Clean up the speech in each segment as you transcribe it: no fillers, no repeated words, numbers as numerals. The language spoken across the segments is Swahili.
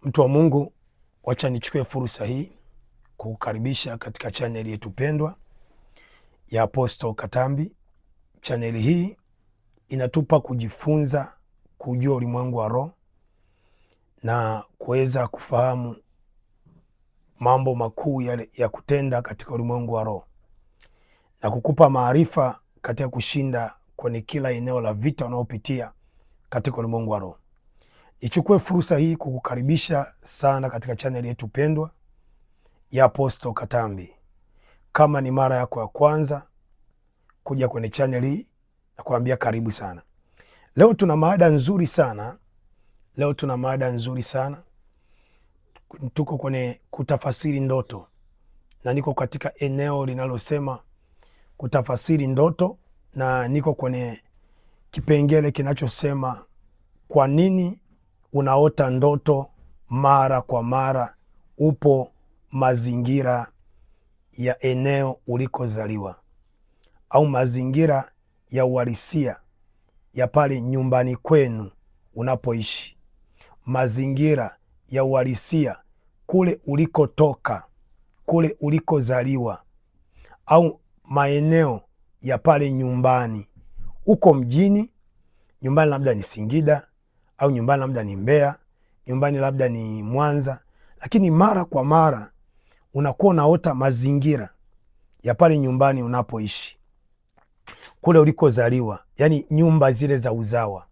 Mtu wa Mungu, wacha nichukue fursa hii kukukaribisha katika chaneli yetu pendwa ya Apostle Katambi. Chaneli hii inatupa kujifunza kujua ulimwengu wa roho na kuweza kufahamu mambo makuu ya kutenda katika ulimwengu wa roho na kukupa maarifa katika kushinda kwenye kila eneo la vita unaopitia katika ulimwengu wa roho. Nichukue fursa hii kukukaribisha sana katika chaneli yetu pendwa ya Apostle Katambi. Kama ni mara yako ya kwanza kuja kwenye chaneli hii, na kuambia karibu sana. Leo tuna mada nzuri sana. Tuko kwenye kutafasiri ndoto, na niko katika eneo linalosema kutafasiri ndoto, na niko kwenye kipengele kinachosema kwa nini unaota ndoto mara kwa mara, upo mazingira ya eneo ulikozaliwa au mazingira ya uhalisia ya pale nyumbani kwenu unapoishi, mazingira ya uhalisia kule ulikotoka, kule ulikozaliwa, au maeneo ya pale nyumbani. Uko mjini, nyumbani labda ni Singida, au nyumbani labda ni Mbeya, nyumbani labda ni Mwanza, lakini mara kwa mara unakuwa unaota mazingira ya pale nyumbani unapoishi, kule ulikozaliwa, yani nyumba zile za uzawa,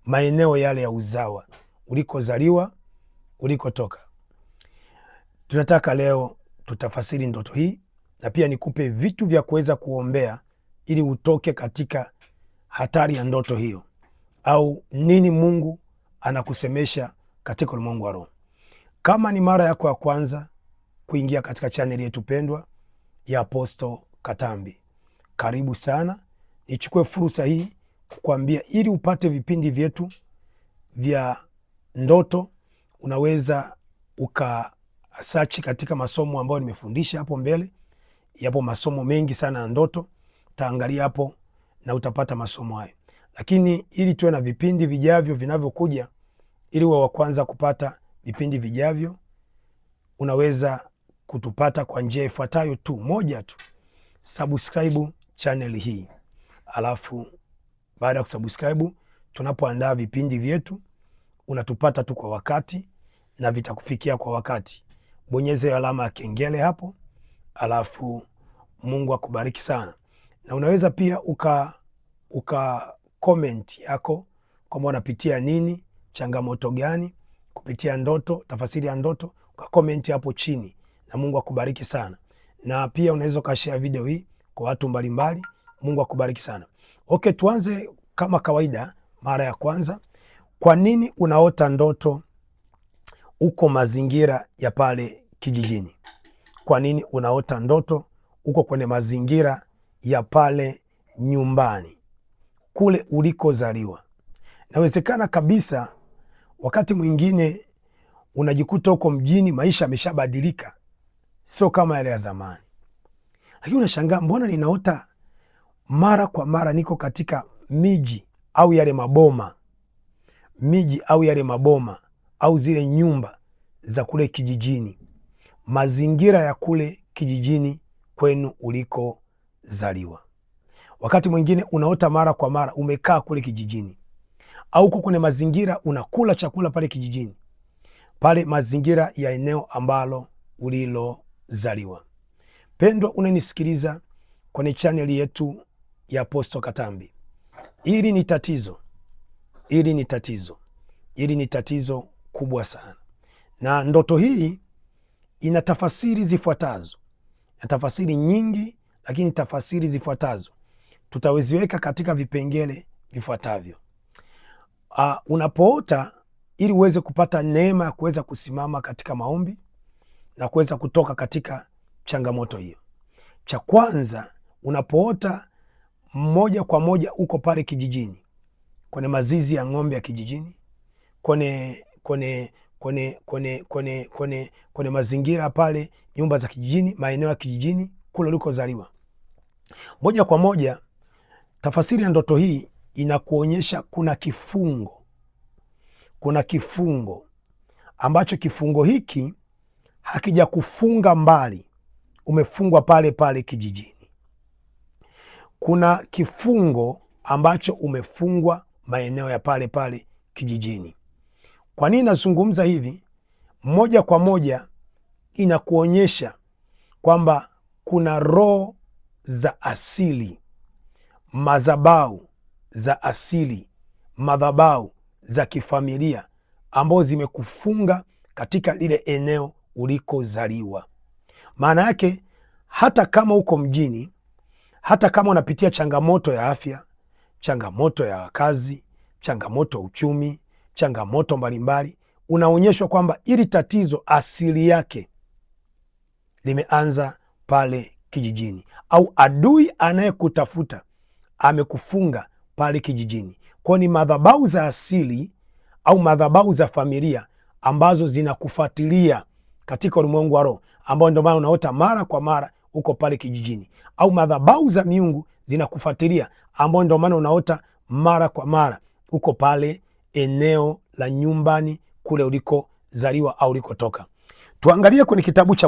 maeneo yale ya uzawa, ulikozaliwa, ulikotoka. Tunataka leo tutafasiri ndoto hii, na pia nikupe vitu vya kuweza kuombea ili utoke katika hatari ya ndoto hiyo, au nini Mungu anakusemesha katika ulimwengu wa roho. Kama ni mara yako ya kwanza kuingia katika chaneli yetu pendwa ya Apostle Katambi, karibu sana. Nichukue fursa hii kukuambia, ili upate vipindi vyetu vya ndoto, unaweza ukasearch katika masomo ambayo nimefundisha hapo mbele. Yapo masomo mengi sana ya ndoto, utaangalia hapo na utapata masomo hayo. Lakini ili tuwe na vipindi vijavyo vinavyokuja, ili uwe wa kwanza kupata vipindi vijavyo, unaweza kutupata kwa njia ifuatayo tu, moja tu: subscribe channel hii. Alafu baada ya kusubscribe, tunapoandaa vipindi vyetu unatupata tu kwa wakati na vitakufikia kwa wakati. Bonyeza alama ya kengele hapo, alafu Mungu akubariki sana. Na unaweza pia uka comment yako kwamba unapitia nini, changamoto gani kupitia ndoto, tafasiri ya ndoto, uka comment hapo chini, na Mungu akubariki sana. Na pia unaweza ukashare video hii kwa watu mbalimbali. Mungu akubariki sana. Okay, tuanze kama kawaida. Mara ya kwanza, kwa nini unaota ndoto uko mazingira ya pale kijijini? Kwa nini unaota ndoto uko kwenye mazingira ya pale nyumbani, kule ulikozaliwa? Nawezekana kabisa wakati mwingine unajikuta uko mjini, maisha yameshabadilika, sio kama yale ya zamani, lakini unashangaa, mbona ninaota mara kwa mara niko katika miji au yale maboma, au zile nyumba za kule kijijini, mazingira ya kule kijijini kwenu ulikozaliwa. Wakati mwingine unaota mara kwa mara umekaa kule kijijini, au uko kwenye mazingira unakula chakula pale kijijini, pale mazingira ya eneo ambalo ulilozaliwa. Pendwa unanisikiliza kwenye chaneli yetu ya Apostle Katambi, hili ni tatizo kubwa sana. Na ndoto hii ina tafasiri zifuatazo, na tafasiri nyingi, lakini tafasiri zifuatazo tutaweziweka katika vipengele vifuatavyo. Unapoota, ili uweze kupata neema ya kuweza kusimama katika maombi na kuweza kutoka katika changamoto hiyo. Cha kwanza, unapoota moja kwa moja uko pale kijijini, kwenye mazizi ya ng'ombe ya kijijini, kwenye mazingira pale, nyumba za kijijini, maeneo ya kijijini kule ulikozaliwa, moja kwa moja, tafasiri ya ndoto hii inakuonyesha kuna kifungo ambacho kifungo hiki hakija kufunga mbali, umefungwa pale pale kijijini. Kuna kifungo ambacho umefungwa maeneo ya pale pale kijijini. Kwa nini nazungumza hivi? Moja kwa moja inakuonyesha kwamba kuna roho za asili, madhabahu za asili, madhabahu za kifamilia ambazo zimekufunga katika lile eneo ulikozaliwa. Maana yake hata kama uko mjini, hata kama unapitia changamoto ya afya, changamoto ya kazi, changamoto ya uchumi, changamoto mbalimbali, unaonyeshwa kwamba ili tatizo asili yake limeanza pale kijijini, au adui anayekutafuta amekufunga pale kijijini. Kwa ni madhabahu za asili au madhabahu za familia ambazo zinakufuatilia katika ulimwengu wa roho, ambao ndio maana unaota mara kwa mara uko pale kijijini, au madhabahu za miungu zinakufuatilia, ambao ndio maana unaota mara kwa mara uko pale eneo la nyumbani kule ulikozaliwa au ulikotoka. Tuangalie kwenye kitabu cha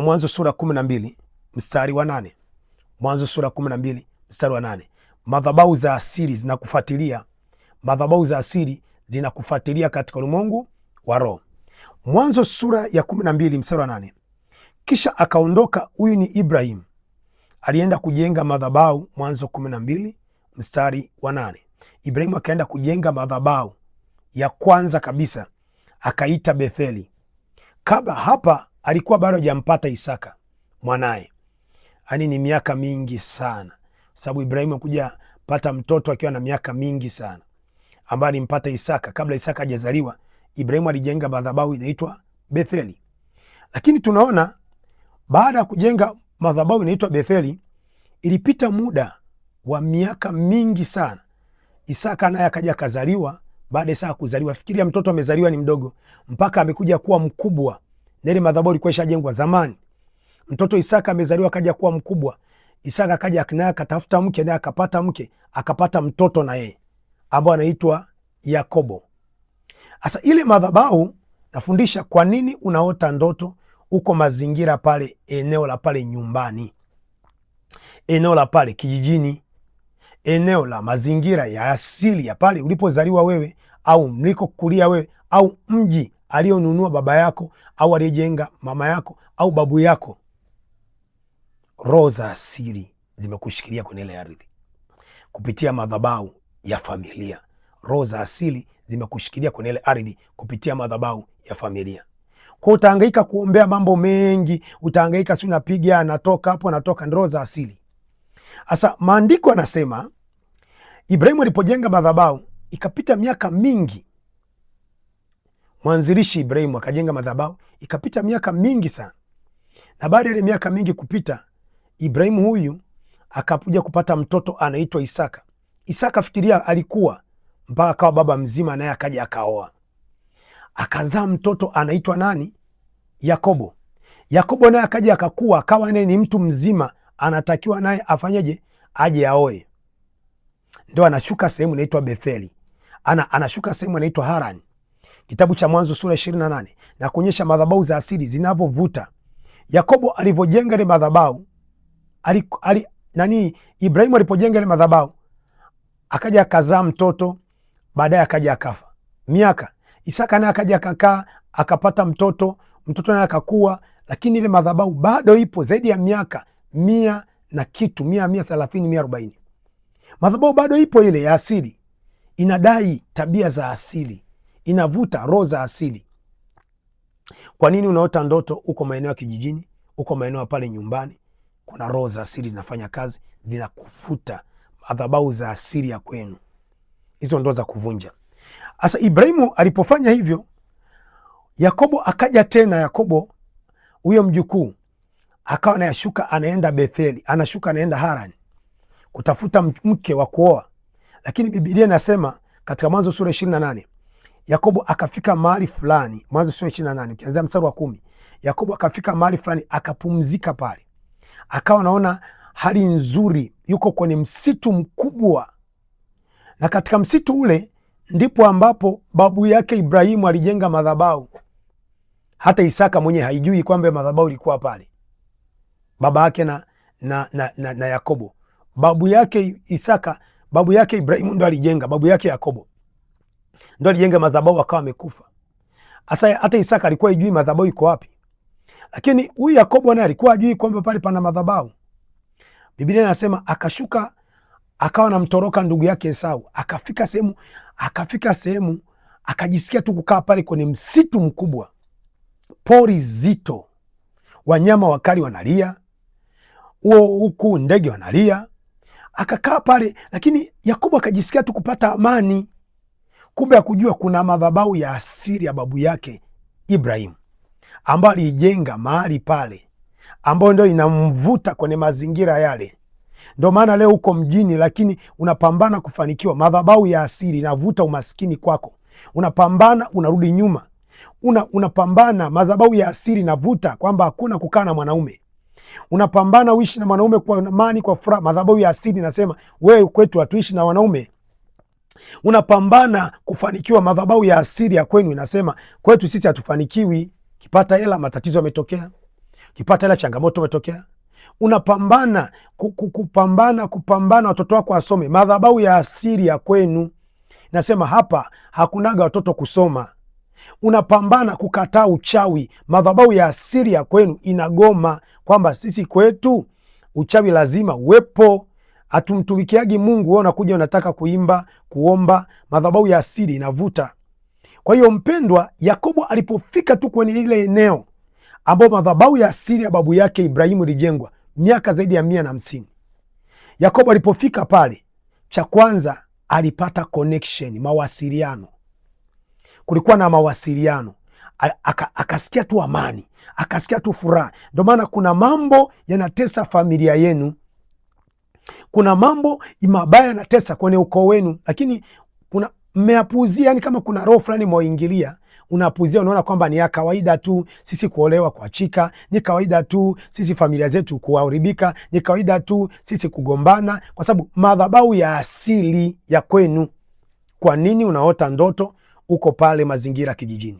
Mwanzo, sura 12 mstari wa 8. Mwanzo sura 12 mstari wa 8. Madhabahu za asili zinakufuatilia, madhabahu za asili zinakufuatilia katika ulimwengu wa roho. Mwanzo sura ya 12 mstari wa 8. Kisha akaondoka, huyu ni Ibrahim, alienda kujenga madhabahu. Mwanzo 12 mstari wa 8. Ibrahim akaenda kujenga madhabahu ya kwanza kabisa, akaita Betheli. Kabla hapa alikuwa bado hajampata Isaka mwanaye. Yaani ni miaka mingi sana, sababu Ibrahim akuja pata mtoto akiwa na miaka mingi sana, ambaye alimpata Isaka. Kabla Isaka hajazaliwa, Ibrahim alijenga madhabahu inaitwa Betheli. Lakini tunaona baada ya kujenga madhabahu inaitwa Betheli, ilipita muda wa miaka mingi sana, Isaka naye akaja akazaliwa. Baada ya Isaka kuzaliwa, fikiria mtoto amezaliwa ni mdogo mpaka amekuja kuwa mkubwa, na ile madhabahu ilikuwa ishajengwa zamani. Mtoto Isaka amezaliwa akaja kuwa mkubwa. Isaka akaja naye akatafuta mke, naye akapata mke, akapata mtoto na yeye ambao anaitwa Yakobo. Sasa ile madhabahu, nafundisha kwa nini unaota ndoto uko mazingira pale, eneo la pale nyumbani, eneo la pale kijijini, eneo la mazingira ya asili ya pale ulipozaliwa wewe, au mlikokulia wewe, au mji alionunua baba yako au aliyejenga mama yako au babu yako. Roho za asili zimekushikilia kwenye ile ardhi kupitia madhabahu ya familia. Roho za asili zimekushikilia kwenye ile ardhi kupitia madhabahu ya familia. Kwa utahangaika kuombea mambo mengi, utahangaika si unapiga anatoka hapo anatoka, roho za asili. Sasa maandiko yanasema Ibrahimu alipojenga madhabahu ikapita miaka mingi. Mwanzilishi Ibrahimu akajenga madhabahu, ikapita miaka mingi sana. Na baada ya miaka mingi kupita, Ibrahimu huyu akakuja kupata mtoto anaitwa Isaka. Isaka fikiria alikuwa mpaka akawa baba mzima, naye akaja akaoa. Akazaa mtoto anaitwa nani? Yakobo. Yakobo naye akaja akakua, akawa naye ni mtu mzima, anatakiwa naye afanyeje? Aje aoe. Ndio anashuka sehemu inaitwa Betheli. Anashuka sehemu inaitwa Haran. Kitabu cha Mwanzo sura 28 na kuonyesha madhabahu za asili zinavyovuta. Yakobo alivyojenga ile madhabahu, Ibrahimu alipojenga ile madhabahu akaja akazaa mtoto, baadaye akaja akafa. Miaka Isaka naye akaja akakaa akapata mtoto naye akakua, lakini ile madhabahu bado ipo zaidi ya miaka 100 na kitu, 130, 140. Madhabahu bado ipo ile ya asili, inadai tabia za asili, inavuta roho za asili. Kwa nini unaota ndoto uko maeneo ya kijijini, uko maeneo pale nyumbani? Kuna roho za asili zinafanya kazi, zinakufuta madhabahu za asili ya kwenu. Hizo ndo za kuvunja. Sasa Ibrahimu alipofanya hivyo, Yakobo akaja tena. Yakobo huyo mjukuu akawa anashuka anaenda Betheli, anashuka anaenda Haran kutafuta mke wa kuoa. Lakini Biblia inasema katika Mwanzo sura 28, Yakobo akafika mahali fulani. Mwanzo sura 28 ukianzia mstari wa 10, Yakobo akafika mahali fulani akapumzika pale, akawa naona hali nzuri, yuko kwenye msitu mkubwa, na katika msitu ule ndipo ambapo babu yake Ibrahimu alijenga madhabahu. Hata Isaka mwenye haijui kwamba madhabahu ilikuwa pale. Baba yake na Yakobo. Babu yake Isaka, babu yake Ibrahimu ndo alijenga, babu yake Yakobo ndo alijenga madhabahu, akawa amekufa. Asa hata Isaka alikuwa hajui madhabahu iko wapi. Lakini huyu Yakobo naye alikuwa hajui kwamba pale pana madhabahu. Biblia inasema akashuka akawa anamtoroka ndugu yake Esau. Akafika sehemu akajisikia tu kukaa pale kwenye msitu mkubwa, pori zito, wanyama wakali wanalia, huku ndege wanalia. Akakaa pale, lakini Yakobo akajisikia tu kupata amani. Kumbe ya kujua kuna madhabahu ya asili ya babu yake Ibrahimu ambayo alijenga mahali pale, ambayo ndio inamvuta kwenye mazingira yale. Ndio maana leo uko mjini lakini unapambana kufanikiwa. Madhabahu ya asili inavuta umaskini kwako. Unapambana unarudi nyuma. Unapambana, madhabahu ya asili inavuta kwamba hakuna kukaa na mwanaume. Unapambana uishi na mwanaume kwa amani, kwa furaha. Madhabahu ya asili nasema wewe kwetu hatuishi na wanaume. Unapambana kufanikiwa. Madhabahu ya asili ya kwenu inasema kwetu sisi hatufanikiwi. Kipata hela matatizo yametokea. Kipata hela changamoto umetokea. Unapambana kupambana watoto wako wasome. Madhabahu ya asili ya kwenu nasema hapa hakunaga watoto kusoma. Unapambana kukataa uchawi. Madhabahu ya asili ya kwenu inagoma kwamba sisi kwetu uchawi lazima uwepo. Hatumtumikiagi Mungu. Wewe unakuja unataka kuimba, kuomba. Madhabahu ya asili inavuta. Kwa hiyo mpendwa, Yakobo alipofika tu kwenye ile eneo ambao madhabahu ya asili ya babu yake Ibrahimu ilijengwa miaka zaidi ya 150. Yakobo alipofika pale, cha kwanza alipata connection, mawasiliano. Kulikuwa na mawasiliano. Akasikia tu amani, akasikia tu furaha. Ndio maana kuna mambo yanatesa familia yenu. Kuna mambo mabaya yanatesa kwenye ukoo wenu, lakini kuna mmeapuuzia. Yani kama kuna roho fulani mwaingilia, unapuuzia, unaona kwamba ni ya kawaida tu sisi kuolewa, kuachika, ni kawaida tu sisi familia zetu kuharibika, ni kawaida tu sisi kugombana, kwa sababu madhabahu ya asili ya kwenu. Kwa nini unaota ndoto uko pale mazingira kijijini?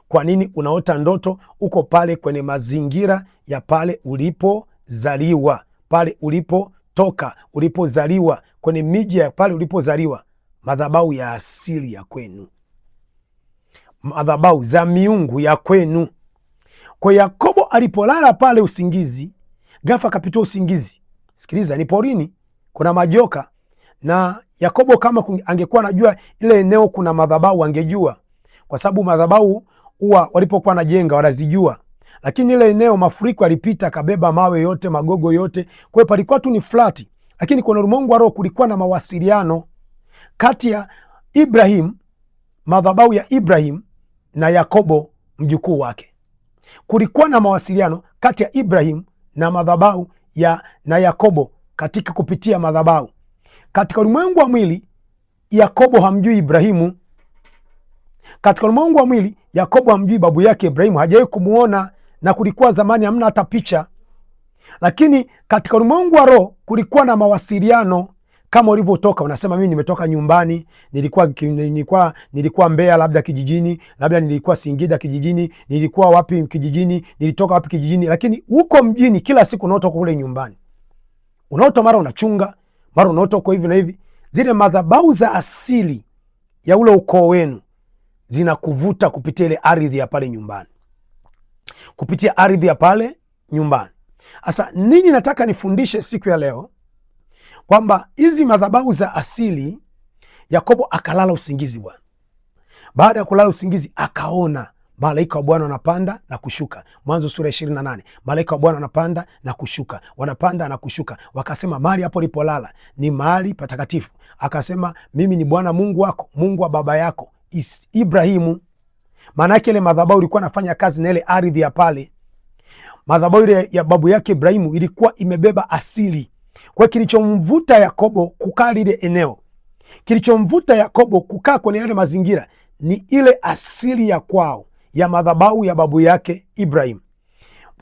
Kwa nini unaota ndoto uko pale kwenye mazingira ya pale ulipozaliwa, pale ulipotoka, ulipozaliwa, kwenye miji ya pale ulipozaliwa? Madhabahu ya asili ya kwenu, madhabahu za miungu ya kwenu. Kwa Yakobo alipolala pale usingizi, ghafla akapitia usingizi. Sikiliza, ni porini, kuna majoka. Na Yakobo kama angekuwa anajua ile eneo kuna madhabahu angejua, kwa sababu madhabahu huwa walipokuwa najenga wanazijua. Lakini ile eneo mafuriko alipita, akabeba mawe yote, magogo yote. Kwa hiyo palikuwa tu ni flat, lakini kwenye ulimwengu wa roho kulikuwa na mawasiliano kati ya Ibrahim, madhabahu ya Ibrahim na Yakobo mjukuu wake. Kulikuwa na mawasiliano kati ya Ibrahim na madhabahu na Yakobo katika kupitia madhabahu. Katika ulimwengu wa mwili Yakobo hamjui Ibrahimu. Katika ulimwengu wa mwili Yakobo hamjui babu yake Ibrahimu, hajawahi kumuona, na kulikuwa zamani hamna hata picha. Lakini katika ulimwengu wa roho kulikuwa na mawasiliano. Kama ulivyotoka unasema mimi nimetoka nyumbani, nilikuwa Mbeya labda kijijini, labda nilikuwa Singida kijijini, nilikuwa wapi kijijini, nilitoka wapi kijijini. Lakini huko mjini kila siku unaota kule nyumbani. Unaota mara unachunga, mara unaota uko hivi na hivi. Zile madhabahu za asili ya ule ukoo wenu zinakuvuta kupitia ile ardhi ya pale nyumbani. Kupitia ardhi ya pale nyumbani. Sasa nini nataka nifundishe siku ya leo? Kwamba hizi madhabahu za asili, Yakobo akalala usingizi bwana. Baada ya kulala usingizi akaona malaika wa Bwana wanapanda na kushuka. Mwanzo sura 28. Malaika wa Bwana wanapanda na kushuka, wanapanda na kushuka. Wakasema mahali hapo ulipolala ni mahali patakatifu. Akasema mimi ni Bwana Mungu wako, Mungu wa baba yako Ibrahimu. Maana yake ile madhabahu ilikuwa nafanya kazi na ile ardhi ya pale. Madhabahu ile ya babu yake Ibrahimu ilikuwa imebeba asili. Kwa kilichomvuta Yakobo kukaa lile eneo, kilichomvuta Yakobo kukaa kwenye yale mazingira ni ile asili ya kwao ya madhabahu ya babu yake Ibrahim.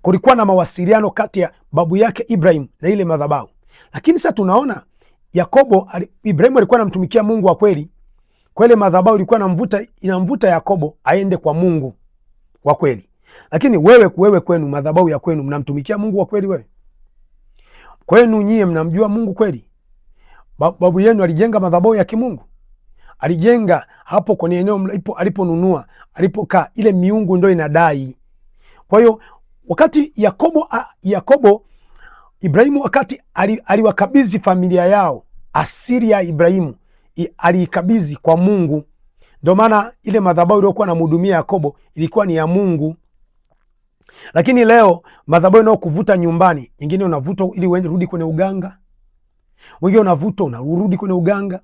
Kulikuwa na mawasiliano kati ya babu yake Ibrahim na ile madhabahu. Lakini sasa tunaona Ibrahim alikuwa anamtumikia Mungu wa kweli. Kwa ile madhabahu ilikuwa inamvuta Yakobo aende kwa Mungu wa kweli. Lakini wewe kwenu, madhabahu ya kwenu, mnamtumikia Mungu wa kweli? Wewe kwenu nyie mnamjua Mungu kweli? Babu yenu alijenga madhabahu ya kimungu? Alijenga hapo kwenye eneo aliponunua, alipokaa, ile miungu ndio inadai. Kwa hiyo wakati Yakobo Ibrahimu, wakati aliwakabidhi familia yao, asili ya Ibrahimu aliikabidhi kwa Mungu. Ndio maana ile madhabahu iliyokuwa namhudumia Yakobo ilikuwa ni ya Mungu. Lakini leo madhabahu inayokuvuta nyumbani, ingine unavuta ili urudi kwenye uganga, wengine unavuta unarudi kwenye uganga,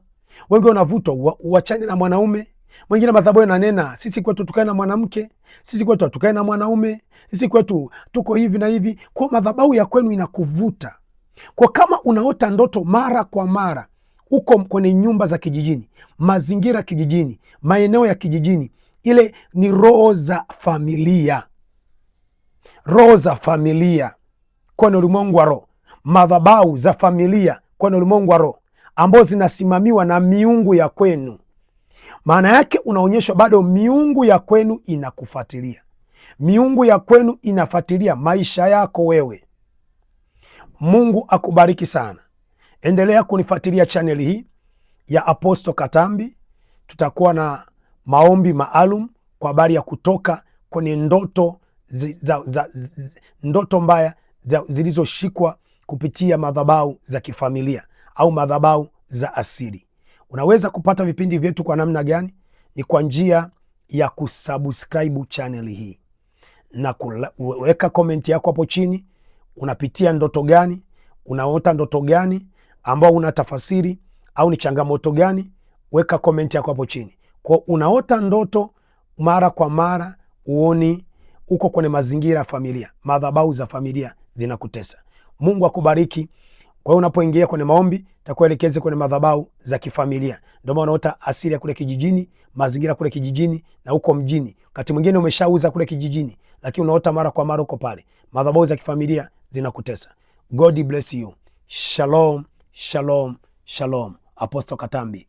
wengine unavuta uachane na mwanaume, mwingine madhabahu inanena sisi kwetu tukae na mwanamke, sisi kwetu tukae na mwanaume, sisi kwetu tuko hivi na hivi. Kwa madhabahu ya kwenu inakuvuta. Kwa kama unaota ndoto mara kwa mara, uko kwenye nyumba za kijijini, mazingira kijijini, maeneo ya kijijini, ile ni roho za familia. Roho za familia kwenye ulimwengu wa roho, madhabahu za familia kwenye ulimwengu wa roho, ambazo zinasimamiwa na miungu ya kwenu. Maana yake unaonyeshwa bado miungu ya kwenu inakufuatilia, miungu ya kwenu inafuatilia maisha yako wewe. Mungu akubariki sana. Endelea kunifuatilia chaneli hii ya Apostle Katambi. Tutakuwa na maombi maalum kwa habari ya kutoka kwenye ndoto mbaya zilizoshikwa kupitia madhabahu za kifamilia au madhabahu za asili. Unaweza kupata vipindi vyetu kwa namna gani? Ni kwa njia ya kusubscribe channel hii na kuweka komenti yako hapo chini. Unapitia ndoto gani? Unaota ndoto gani ambao una tafasiri, au ni changamoto gani? Weka komenti yako hapo chini. Kwa unaota ndoto mara kwa mara, uoni uko kwenye mazingira ya familia, madhabahu za familia zinakutesa. Mungu akubariki. Kwa hiyo unapoingia kwenye maombi, takuelekeze kwenye madhabahu za kifamilia. Ndio maana unaota asili ya kule kijijini, mazingira kule kijijini na huko mjini. Wakati mwingine umeshauza kule kijijini, lakini unaota mara kwa mara uko pale. Madhabahu za kifamilia zinakutesa. God bless you. Shalom, shalom, shalom. Apostle Katambi.